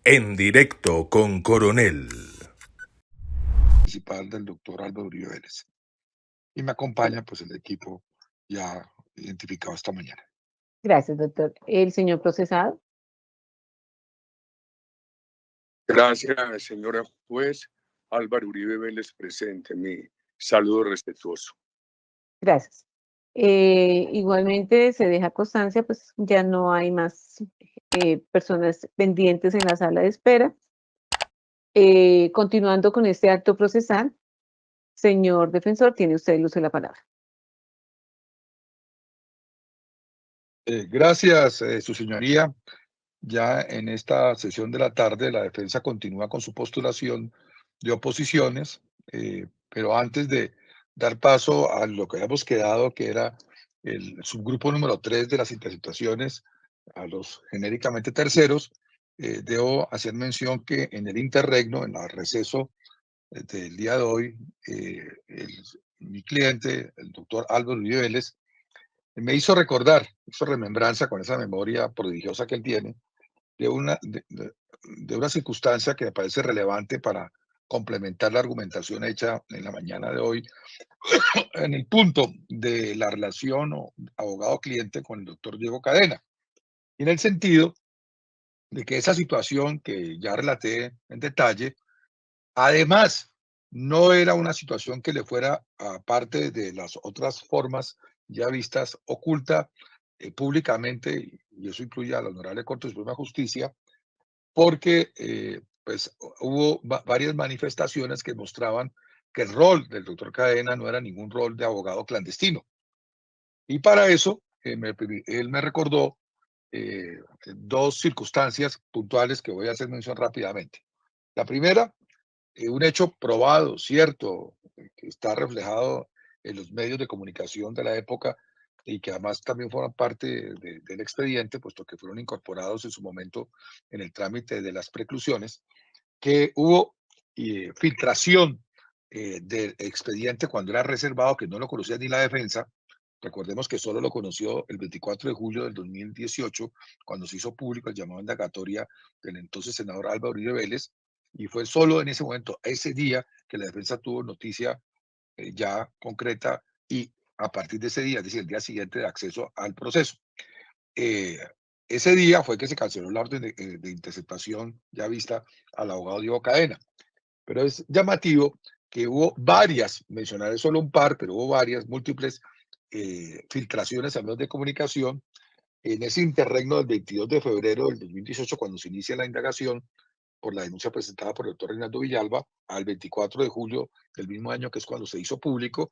En directo con Coronel. Principal del doctor Álvaro Uribe Vélez. Y me acompaña pues el equipo ya identificado esta mañana. Gracias, doctor. ¿El señor procesado? Gracias, señora juez. Álvaro Uribe Vélez presente. Mi saludo respetuoso. Gracias. Igualmente se deja constancia, pues ya no hay más personas pendientes en la sala de espera. Continuando con este acto procesal, señor defensor, tiene usted el uso de la palabra. Gracias, su señoría. Ya en esta sesión de la tarde, la defensa continúa con su postulación de oposiciones, pero antes de dar paso a lo que habíamos quedado, que era el subgrupo número 3 de las interceptaciones a los genéricamente terceros, debo hacer mención que en el interregno, en el receso del día de hoy, mi cliente, el doctor Álvaro Uribe Vélez, me hizo remembranza con esa memoria prodigiosa que él tiene, de una circunstancia que me parece relevante para complementar la argumentación hecha en la mañana de hoy en el punto de la relación abogado-cliente con el doctor Diego Cadena. Y en el sentido de que esa situación que ya relaté en detalle, además, no era una situación que le fuera, aparte de las otras formas ya vistas, oculta públicamente, y eso incluye a la Honorable Corte Suprema de Justicia, porque pues, hubo varias manifestaciones que mostraban que el rol del doctor Cadena no era ningún rol de abogado clandestino. Y para eso, él me recordó dos circunstancias puntuales que voy a hacer mención rápidamente. La primera, un hecho probado, cierto, que está reflejado en los medios de comunicación de la época y que además también forman parte del expediente, puesto que fueron incorporados en su momento en el trámite de las preclusiones, que hubo filtración del expediente cuando era reservado, que no lo conocía ni la defensa. Recordemos que solo lo conoció el 24 de julio del 2018, cuando se hizo público el llamado indagatoria del entonces senador Álvaro Uribe Vélez, y fue solo en ese momento, ese día, que la defensa tuvo noticia ya concreta y a partir de ese día, es decir, el día siguiente de acceso al proceso. Eh, Ese día fue que se canceló la orden de interceptación ya vista al abogado Diego Cadena. Pero es llamativo que hubo varias, mencionaré solo un par, pero hubo varias, múltiples filtraciones a medios de comunicación en ese interregno del 22 de febrero del 2018, cuando se inicia la indagación por la denuncia presentada por el doctor Reinaldo Villalba, al 24 de julio del mismo año, que es cuando se hizo público,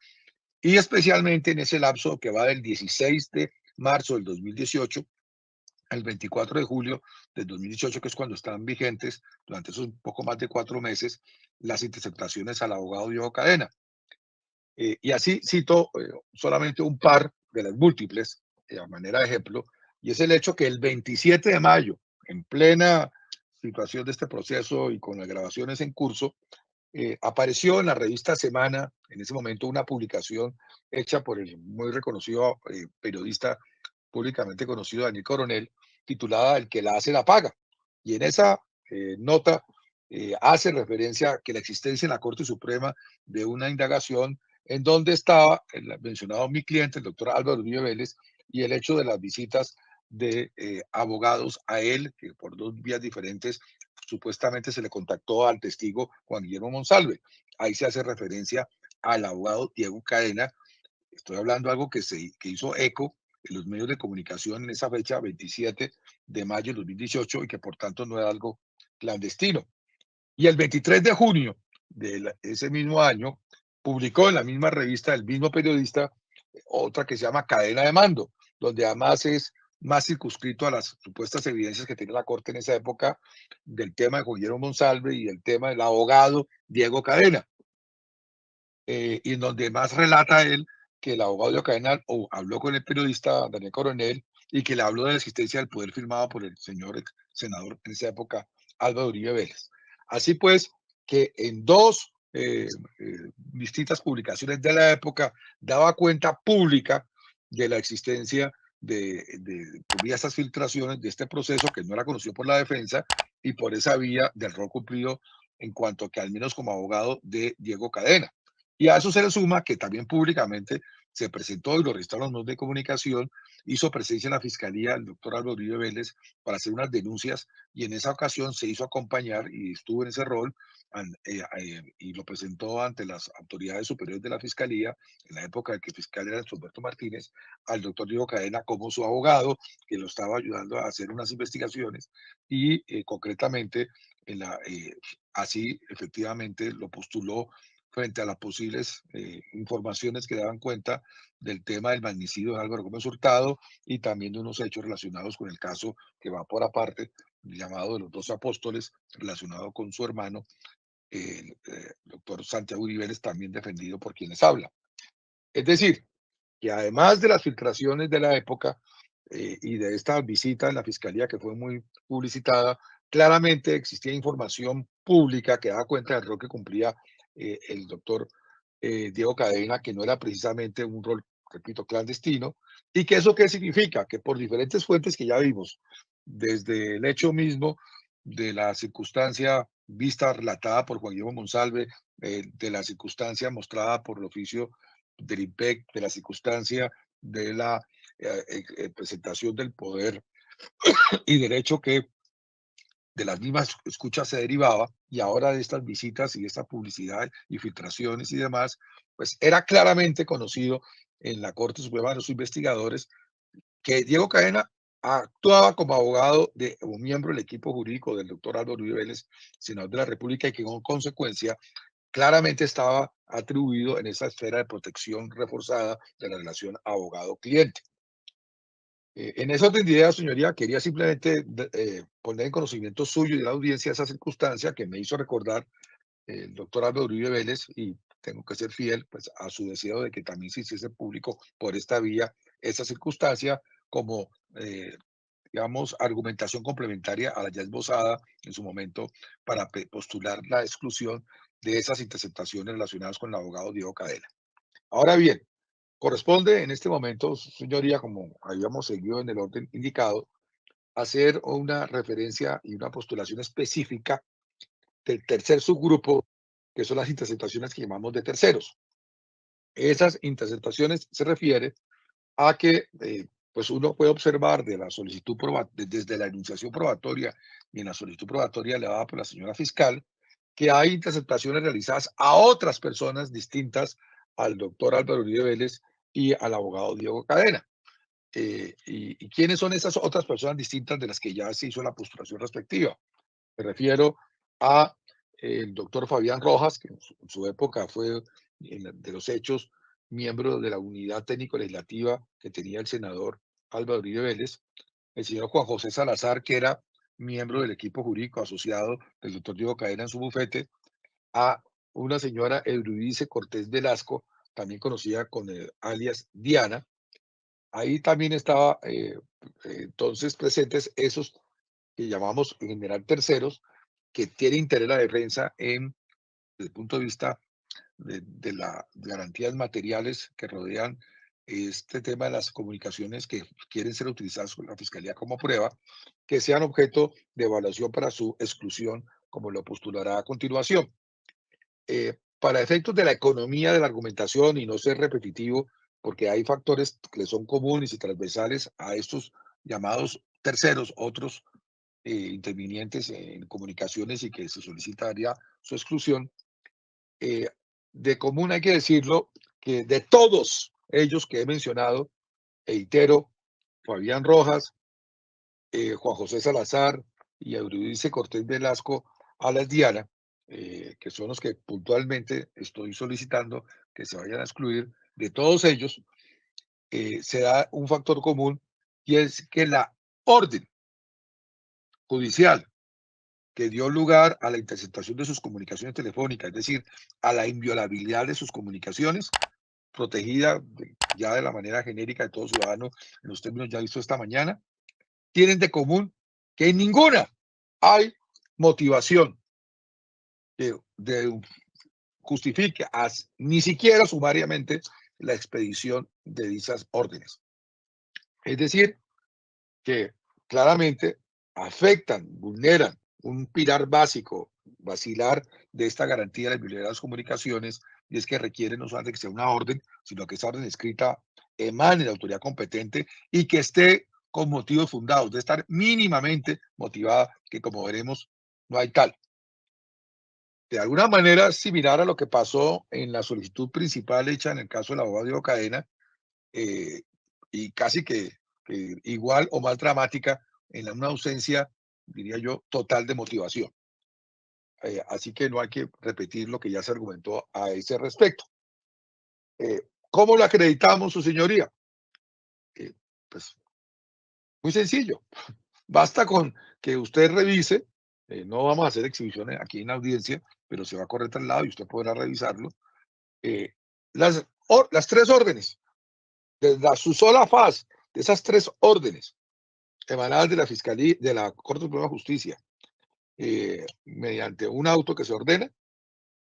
y especialmente en ese lapso que va del 16 de marzo del 2018 al 24 de julio del 2018, que es cuando están vigentes, durante esos poco más de 4 meses, las interceptaciones al abogado Diego Cadena. Y así cito solamente un par de las múltiples, a manera de ejemplo, y es el hecho que el 27 de mayo, en plena situación de este proceso y con las grabaciones en curso, apareció en la revista Semana, en ese momento, una publicación hecha por el muy reconocido periodista públicamente conocido Daniel Coronel, titulada El que la hace la paga. Y en esa nota hace referencia a que la existencia en la Corte Suprema de una indagación en donde estaba el mencionado mi cliente, el doctor Álvaro Uribe Vélez, y el hecho de las visitas de abogados a él, que por dos vías diferentes supuestamente se le contactó al testigo Juan Guillermo Monsalve. Ahí se hace referencia al abogado Diego Cadena. Estoy hablando de algo que hizo eco en los medios de comunicación en esa fecha, 27 de mayo de 2018, y que por tanto no era algo clandestino. Y el 23 de junio de ese mismo año, publicó en la misma revista el mismo periodista otra que se llama Cadena de Mando, donde además es más circunscrito a las supuestas evidencias que tiene la Corte en esa época del tema de Juan Guillermo Monsalve y el tema del abogado Diego Cadena, y en donde más relata él que el abogado Diego Cadena habló con el periodista Daniel Coronel y que le habló de la existencia del poder firmado por el señor senador en esa época, Álvaro Uribe Vélez. Así pues, que en dos distintas publicaciones de la época daba cuenta pública de la existencia de estas filtraciones de este proceso que no era conocido por la defensa y por esa vía del rol cumplido en cuanto a que al menos como abogado de Diego Cadena. Y a eso se le suma que también públicamente se presentó y lo registraron los medios de comunicación, hizo presencia en la fiscalía el doctor Álvaro Uribe Vélez para hacer unas denuncias y en esa ocasión se hizo acompañar y estuvo en ese rol y lo presentó ante las autoridades superiores de la fiscalía en la época en que el fiscal era Humberto Martínez, al doctor Diego Cadena como su abogado, que lo estaba ayudando a hacer unas investigaciones y concretamente así efectivamente lo postuló frente a las posibles informaciones que daban cuenta del tema del magnicidio de Álvaro Gómez Hurtado y también de unos hechos relacionados con el caso que va por aparte, llamado de los 12 apóstoles, relacionado con su hermano, el doctor Santiago Uribe, también defendido por quienes habla. Es decir, que además de las filtraciones de la época y de esta visita en la fiscalía que fue muy publicitada, claramente existía información pública que daba cuenta del rol que cumplía el doctor Diego Cadena, que no era precisamente un rol, repito, clandestino, y que eso qué significa, que por diferentes fuentes que ya vimos, desde el hecho mismo de la circunstancia vista, relatada por Juan Guillermo Monsalve, de la circunstancia mostrada por el oficio del IMPEC, de la circunstancia de la presentación del poder y derecho que de las mismas escuchas se derivaba, y ahora de estas visitas y de esta publicidad y filtraciones y demás, pues era claramente conocido en la Corte Suprema de los Investigadores que Diego Cadena actuaba como abogado de un miembro del equipo jurídico del doctor Álvaro Uribe Vélez, senador de la República, y que con consecuencia claramente estaba atribuido en esa esfera de protección reforzada de la relación abogado-cliente. En esa orden de ideas, señoría, quería simplemente poner en conocimiento suyo y de la audiencia esa circunstancia que me hizo recordar el doctor Álvaro Uribe Vélez, y tengo que ser fiel pues, a su deseo de que también se hiciese público por esta vía esa circunstancia como, digamos, argumentación complementaria a la ya esbozada en su momento para postular la exclusión de esas interceptaciones relacionadas con el abogado Diego Cadena. Ahora bien, corresponde en este momento, señoría, como habíamos seguido en el orden indicado, hacer una referencia y una postulación específica del tercer subgrupo, que son las interceptaciones que llamamos de terceros. Esas interceptaciones se refiere a que pues uno puede observar de la solicitud desde la enunciación probatoria y en la solicitud probatoria elevada por la señora fiscal, que hay interceptaciones realizadas a otras personas distintas al doctor Álvaro Uribe Vélez y al abogado Diego Cadena. ¿Y quiénes son esas otras personas distintas de las que ya se hizo la postulación respectiva? Me refiero a el doctor Fabián Rojas, que en su época fue, de los hechos, miembro de la unidad técnico-legislativa que tenía el senador Álvaro Uribe Vélez, el señor Juan José Salazar, que era miembro del equipo jurídico asociado del doctor Diego Cadena en su bufete, a una señora Eurídice Cortés Velasco, también conocida con el alias Diana. Ahí también estaba entonces presentes esos que llamamos en general terceros, que tiene interés la defensa desde el punto de vista de las garantías materiales que rodean este tema de las comunicaciones que quieren ser utilizadas por la Fiscalía como prueba, que sean objeto de evaluación para su exclusión, como lo postulará a continuación. Para efectos de la economía de la argumentación y no ser repetitivo, porque hay factores que son comunes y transversales a estos llamados terceros, otros intervinientes en comunicaciones y que se solicitaría su exclusión. De común hay que decirlo que de todos ellos que he mencionado, reitero, Fabián Rojas, Juan José Salazar y Eurídice Cortés Velasco alias Diana, que son los que puntualmente estoy solicitando que se vayan a excluir, de todos ellos se da un factor común, y es que la orden judicial que dio lugar a la interceptación de sus comunicaciones telefónicas, es decir, a la inviolabilidad de sus comunicaciones, protegida ya de la manera genérica de todo ciudadano en los términos ya vistos esta mañana, tienen de común que en ninguna hay motivación que justifique ni siquiera sumariamente la expedición de dichas órdenes. Es decir, que claramente afectan, vulneran un pilar básico, vacilar de esta garantía de la inviolabilidad de las comunicaciones, y es que requiere no solamente que sea una orden, sino que esa orden escrita emane de la autoridad competente y que esté con motivos fundados, de estar mínimamente motivada, que como veremos, no hay tal. De alguna manera similar a lo que pasó en la solicitud principal hecha en el caso del abogado Diego Cadena, y casi que igual o más dramática en una ausencia, diría yo, total de motivación. Así que no hay que repetir lo que ya se argumentó a ese respecto. ¿Cómo lo acreditamos, su señoría? Pues muy sencillo. Basta con que usted revise, no vamos a hacer exhibiciones aquí en la audiencia, pero se va a correr al lado y usted podrá revisarlo. Las tres órdenes, desde su sola faz, de esas tres órdenes emanadas de la Fiscalía, de la Corte Suprema de Justicia, mediante un auto que se ordena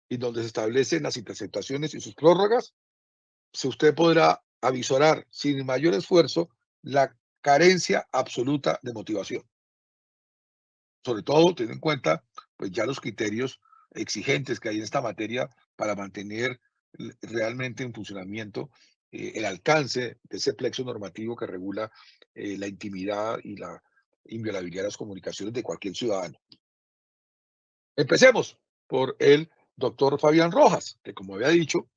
y donde se establecen las interceptaciones y sus prórrogas, si usted podrá avisorar sin mayor esfuerzo la carencia absoluta de motivación. Sobre todo, teniendo en cuenta pues ya los criterios exigentes que hay en esta materia para mantener realmente en funcionamiento el alcance de ese plexo normativo que regula la intimidad y la inviolabilidad de las comunicaciones de cualquier ciudadano. Empecemos por el doctor Fabián Rojas, que como había dicho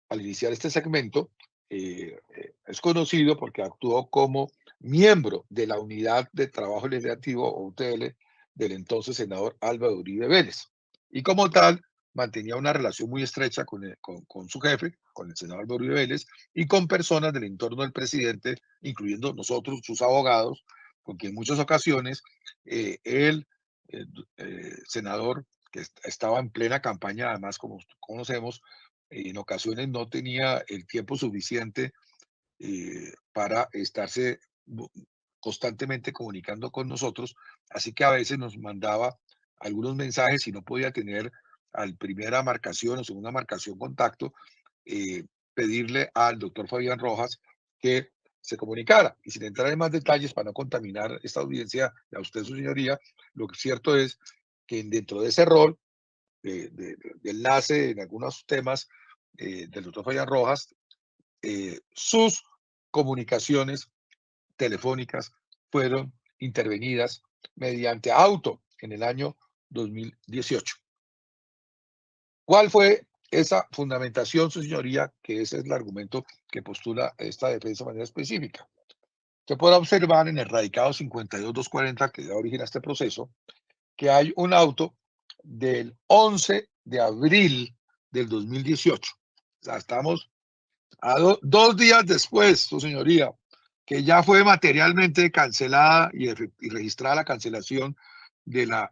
al iniciar este segmento, es conocido porque actuó como miembro de la Unidad de Trabajo Legislativo, o UTL, del entonces senador Álvaro Uribe Vélez. Y como tal, mantenía una relación muy estrecha con su jefe, con el senador Álvaro Uribe Vélez, y con personas del entorno del presidente, incluyendo nosotros, sus abogados, porque en muchas ocasiones el senador, que estaba en plena campaña, además, como conocemos, en ocasiones no tenía el tiempo suficiente para estarse constantemente comunicando con nosotros, así que a veces nos mandaba algunos mensajes y no podía tener al primera marcación o segunda marcación contacto, pedirle al doctor Fabián Rojas que se comunicara. Y sin entrar en más detalles para no contaminar esta audiencia, a usted, su señoría, lo que es cierto es que dentro de ese rol de enlace en algunos temas del doctor Fabián Rojas, sus comunicaciones telefónicas fueron intervenidas mediante auto en el año 2018. ¿Cuál fue esa fundamentación, su señoría? Que ese es el argumento que postula esta defensa de manera específica. Se podrá observar en el radicado 52240 que da origen a este proceso, que hay un auto del 11 de abril del 2018. O sea, estamos a 2 días después, su señoría, que ya fue materialmente cancelada y registrada la cancelación de la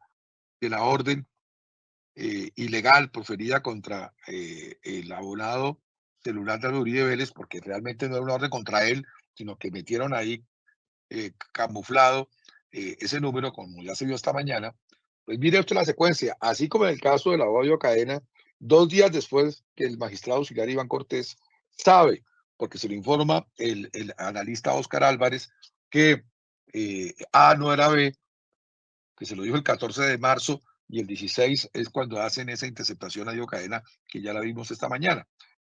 orden ilegal proferida contra el abonado celular de Uribe Vélez, porque realmente no era una orden contra él, sino que metieron ahí camuflado ese número, como ya se vio esta mañana. Pues mire usted la secuencia, así como en el caso del abogado Cadena, 2 días después que el magistrado auxiliar Iván Cortés sabe, porque se lo informa el analista Oscar Álvarez, que A no era B, que se lo dijo el 14 de marzo, y el 16 es cuando hacen esa interceptación a Diego Cadena, que ya la vimos esta mañana.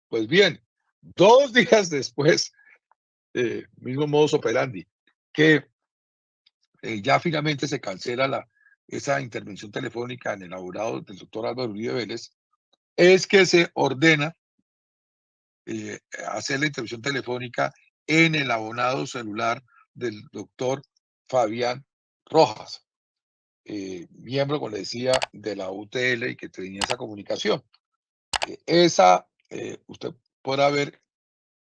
Pues bien, 2 días después, mismo modus operandi, que ya finalmente se cancela esa intervención telefónica en el abogado del doctor Álvaro Uribe Vélez, es que se ordena hacer la intervención telefónica en el abonado celular del doctor Fabián Rojas, miembro, como le decía, de la UTL y que tenía esa comunicación. Usted podrá ver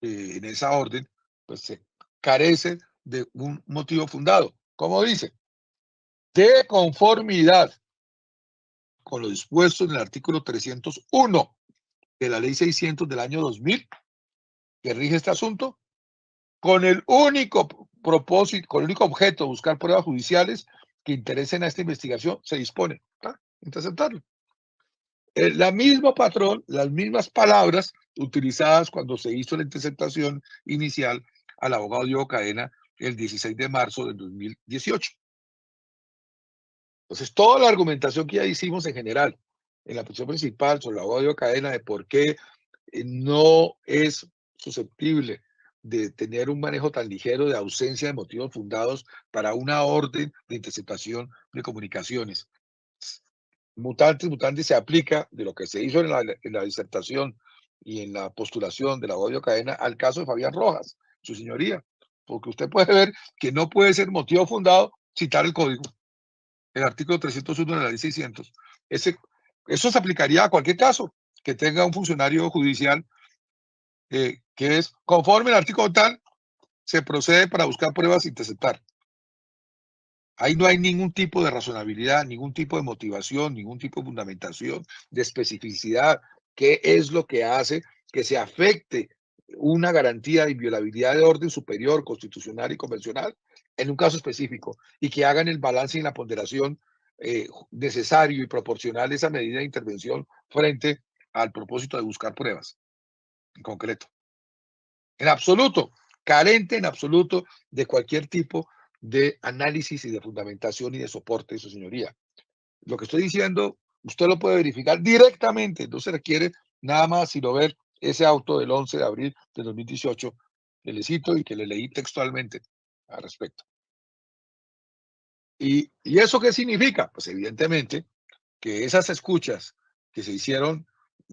en esa orden, pues se carece de un motivo fundado. Como dice, de conformidad con lo dispuesto en el artículo 301 de la ley 600 del año 2000, que rige este asunto, con el único propósito, con el único objeto de buscar pruebas judiciales que interesen a esta investigación, se dispone a interceptarlo. La misma patrón, las mismas palabras utilizadas cuando se hizo la interceptación inicial al abogado Diego Cadena el 16 de marzo del 2018. Entonces, toda la argumentación que ya hicimos en general, en la posición principal sobre la abogado de cadena, de por qué no es susceptible de tener un manejo tan ligero de ausencia de motivos fundados para una orden de interceptación de comunicaciones. Mutante se aplica de lo que se hizo en la disertación y en la postulación de la abogado de cadena al caso de Fabián Rojas, su señoría, porque usted puede ver que no puede ser motivo fundado citar el código, el artículo 301 de la ley 600. Eso se aplicaría a cualquier caso que tenga un funcionario judicial que es conforme al artículo tal, se procede para buscar pruebas e interceptar. Ahí no hay ningún tipo de razonabilidad, ningún tipo de motivación, ningún tipo de fundamentación, de especificidad. ¿Qué es lo que hace que se afecte una garantía de inviolabilidad de orden superior, constitucional y convencional en un caso específico? Y que hagan el balance y la ponderación necesario y proporcional de esa medida de intervención frente al propósito de buscar pruebas en concreto. En absoluto, carente en absoluto de cualquier tipo de análisis y de fundamentación y de soporte, su señoría. Lo que estoy diciendo, usted lo puede verificar directamente, no se requiere nada más sino ver ese auto del 11 de abril de 2018 que le cito y que le leí textualmente al respecto. ¿Y eso qué significa? Pues evidentemente que esas escuchas que se hicieron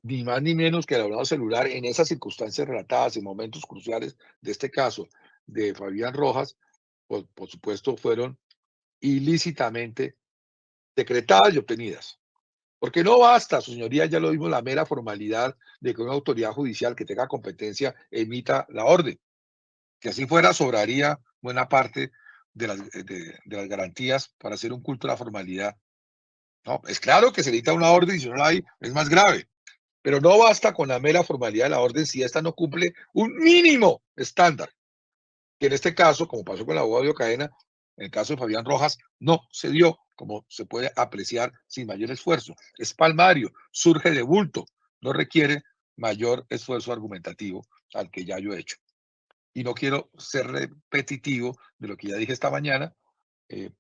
ni más ni menos que el hablado celular en esas circunstancias relatadas en momentos cruciales de este caso de Fabián Rojas, pues, por supuesto fueron ilícitamente decretadas y obtenidas. Porque no basta, su señoría, ya lo vimos, la mera formalidad de que una autoridad judicial que tenga competencia emita la orden. Si así fuera, sobraría buena parte de las garantías para hacer un culto a la formalidad. No, es claro que se necesita una orden y si no la hay, es más grave. Pero no basta con la mera formalidad de la orden si esta no cumple un mínimo estándar, que en este caso, como pasó con el abogado de Cadena, en el caso de Fabián Rojas, no se dio, como se puede apreciar sin mayor esfuerzo. Es palmario, surge de bulto, no requiere mayor esfuerzo argumentativo al que ya yo he hecho. Y no quiero ser repetitivo de lo que ya dije esta mañana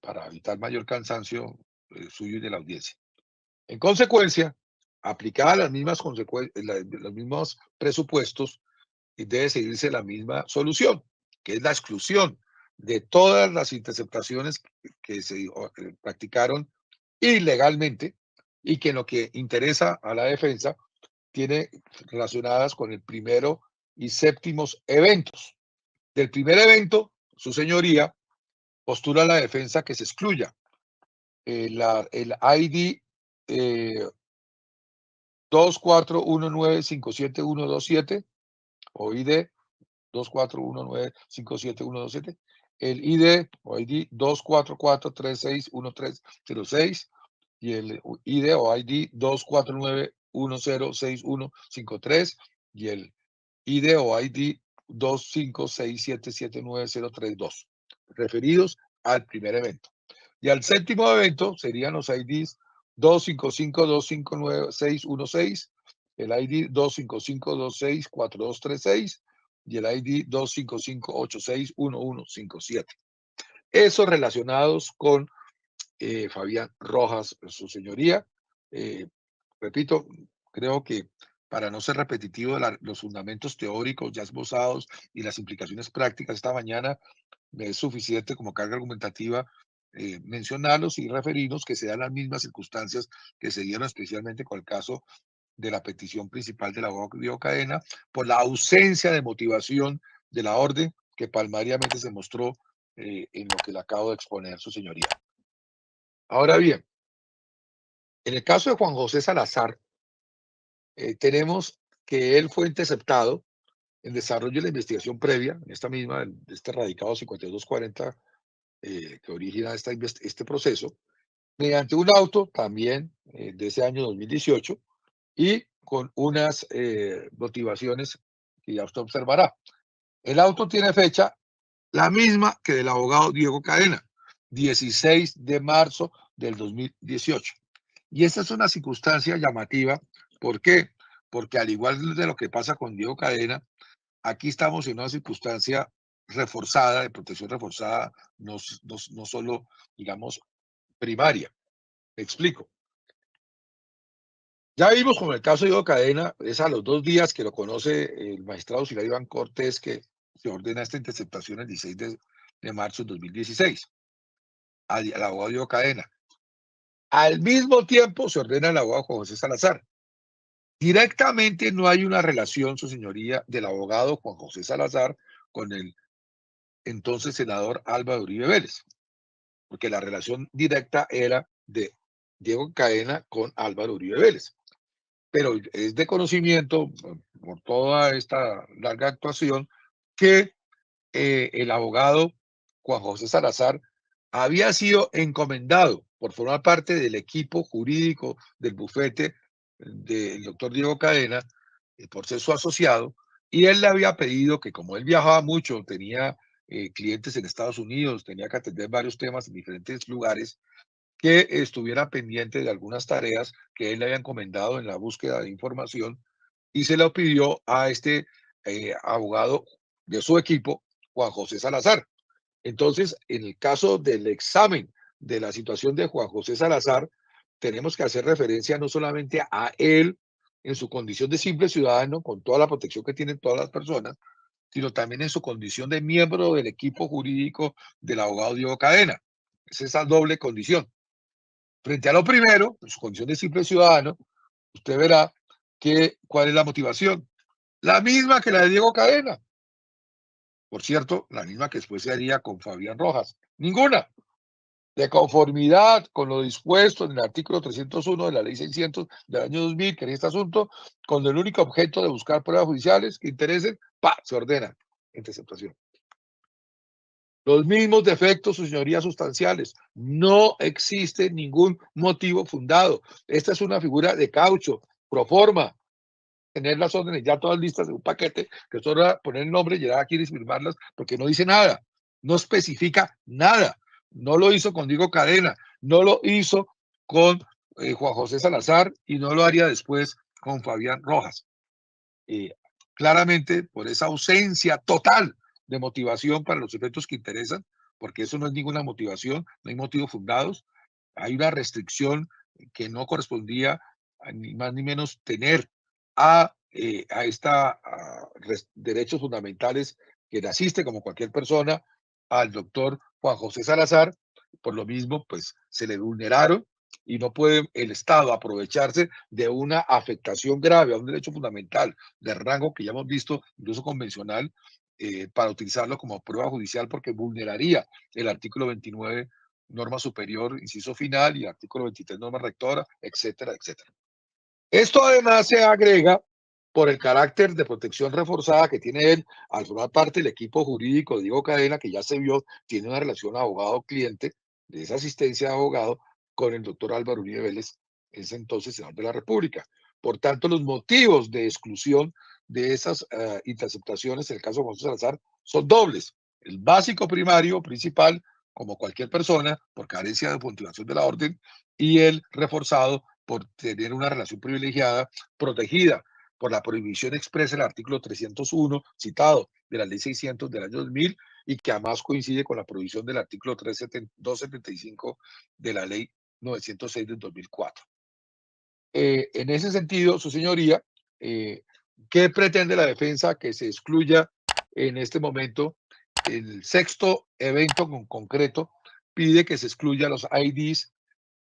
para evitar mayor cansancio suyo y de la audiencia. En consecuencia, aplicadas las mismas los mismos presupuestos, debe seguirse la misma solución, que es la exclusión de todas las interceptaciones que se practicaron ilegalmente y que en lo que interesa a la defensa tiene relacionadas con el primero y séptimos eventos. Del primer evento, su señoría postula la defensa que se excluya el ID 24195727 o ID 24195727, el ID o ID 244361306 y el ID o ID 249106153 y el ID o ID 256779032, referidos al primer evento. Y al séptimo evento serían los IDs 255259616, el ID 255264236 y el ID 255861157. Esos relacionados con Fabián Rojas, su señoría. Repito, creo que para no ser repetitivo de los fundamentos teóricos ya esbozados y las implicaciones prácticas esta mañana, me es suficiente como carga argumentativa mencionarlos y referirnos que se dan las mismas circunstancias que se dieron especialmente con el caso de la petición principal del abogado Diego Cadena, por la ausencia de motivación de la orden que palmariamente se mostró en lo que le acabo de exponer, su señoría. Ahora bien, en el caso de Juan José Salazar, tenemos que él fue interceptado en desarrollo de la investigación previa, en esta misma, de este radicado 5240 que origina este proceso, mediante un auto también de ese año 2018 y con unas motivaciones que ya usted observará. El auto tiene fecha la misma que del abogado Diego Cadena, 16 de marzo del 2018. Y esta es una circunstancia llamativa. ¿Por qué? Porque al igual de lo que pasa con Diego Cadena, aquí estamos en una circunstancia reforzada, de protección reforzada, no solo, digamos, primaria. Me explico. Ya vimos con el caso de Diego Cadena, es a los 2 días que lo conoce el magistrado auxiliar Iván Cortés que se ordena esta interceptación el 16 de marzo de 2016 al abogado Diego Cadena. Al mismo tiempo se ordena al abogado Juan José Salazar. Directamente no hay una relación, su señoría, del abogado Juan José Salazar con el entonces senador Álvaro Uribe Vélez, porque la relación directa era de Diego Cadena con Álvaro Uribe Vélez. Pero es de conocimiento, por toda esta larga actuación, que el abogado Juan José Salazar había sido encomendado por formar parte del equipo jurídico del bufete del doctor Diego Cadena, por ser su asociado, y él le había pedido que como él viajaba mucho, tenía clientes en Estados Unidos, tenía que atender varios temas en diferentes lugares, que estuviera pendiente de algunas tareas que él le había encomendado en la búsqueda de información y se lo pidió a este abogado de su equipo, Juan José Salazar. Entonces, en el caso del examen de la situación de Juan José Salazar, tenemos que hacer referencia no solamente a él en su condición de simple ciudadano, con toda la protección que tienen todas las personas, sino también en su condición de miembro del equipo jurídico del abogado Diego Cadena. Es esa doble condición. Frente a lo primero, en su condición de simple ciudadano, usted verá cuál es la motivación. La misma que la de Diego Cadena. Por cierto, la misma que después se haría con Fabián Rojas. Ninguna. De conformidad con lo dispuesto en el artículo 301 de la ley 600 del año 2000, que en este asunto, con el único objeto de buscar pruebas judiciales que interesen, se ordena interceptación. Los mismos defectos, su señoría, sustanciales. No existe ningún motivo fundado. Esta es una figura de caucho, pro forma. Tener las órdenes ya todas listas en un paquete, que solo poner el nombre, llegar aquí y firmarlas, porque no dice nada. No especifica nada. No lo hizo con Diego Cadena, no lo hizo con Juan José Salazar y no lo haría después con Fabián Rojas. Claramente, por esa ausencia total de motivación para los efectos que interesan, porque eso no es ninguna motivación, no hay motivos fundados, hay una restricción que no correspondía ni más ni menos tener a derechos fundamentales que le asiste como cualquier persona al doctor Juan José Salazar. Por lo mismo, pues se le vulneraron y no puede el Estado aprovecharse de una afectación grave a un derecho fundamental de rango que ya hemos visto, incluso convencional, para utilizarlo como prueba judicial porque vulneraría el artículo 29, norma superior, inciso final, y el artículo 23, norma rectora, etcétera, etcétera. Esto además se agrega por el carácter de protección reforzada que tiene él al formar parte del equipo jurídico de Diego Cadena, que ya se vio, tiene una relación abogado-cliente, de esa asistencia de abogado, con el doctor Álvaro Uribe Vélez, ese entonces senador de la República. Por tanto, los motivos de exclusión de esas interceptaciones, en el caso de José Salazar, son dobles. El básico primario, principal, como cualquier persona, por carencia de motivación de la orden, y el reforzado por tener una relación privilegiada, protegida por la prohibición expresa del artículo 301 citado de la ley 600 del año 2000 y que además coincide con la prohibición del artículo 275 de la ley 906 del 2004. En ese sentido, su señoría, ¿qué pretende la defensa? Que se excluya en este momento el sexto evento con concreto, pide que se excluya los IDs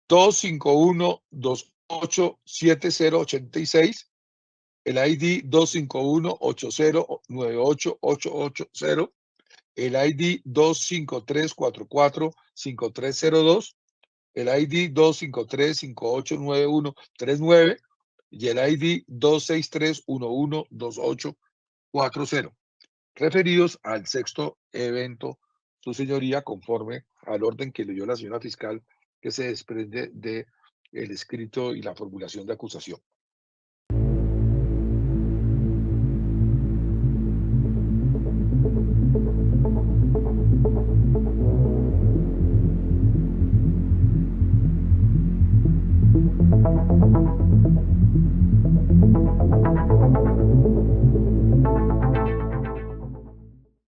251-287086, el ID 251-8098-880, el ID 25344-5302, el ID 253-5891-39 y el ID 263-112840, referidos al sexto evento, su señoría, conforme al orden que leyó la señora fiscal, que se desprende de el escrito y la formulación de acusación.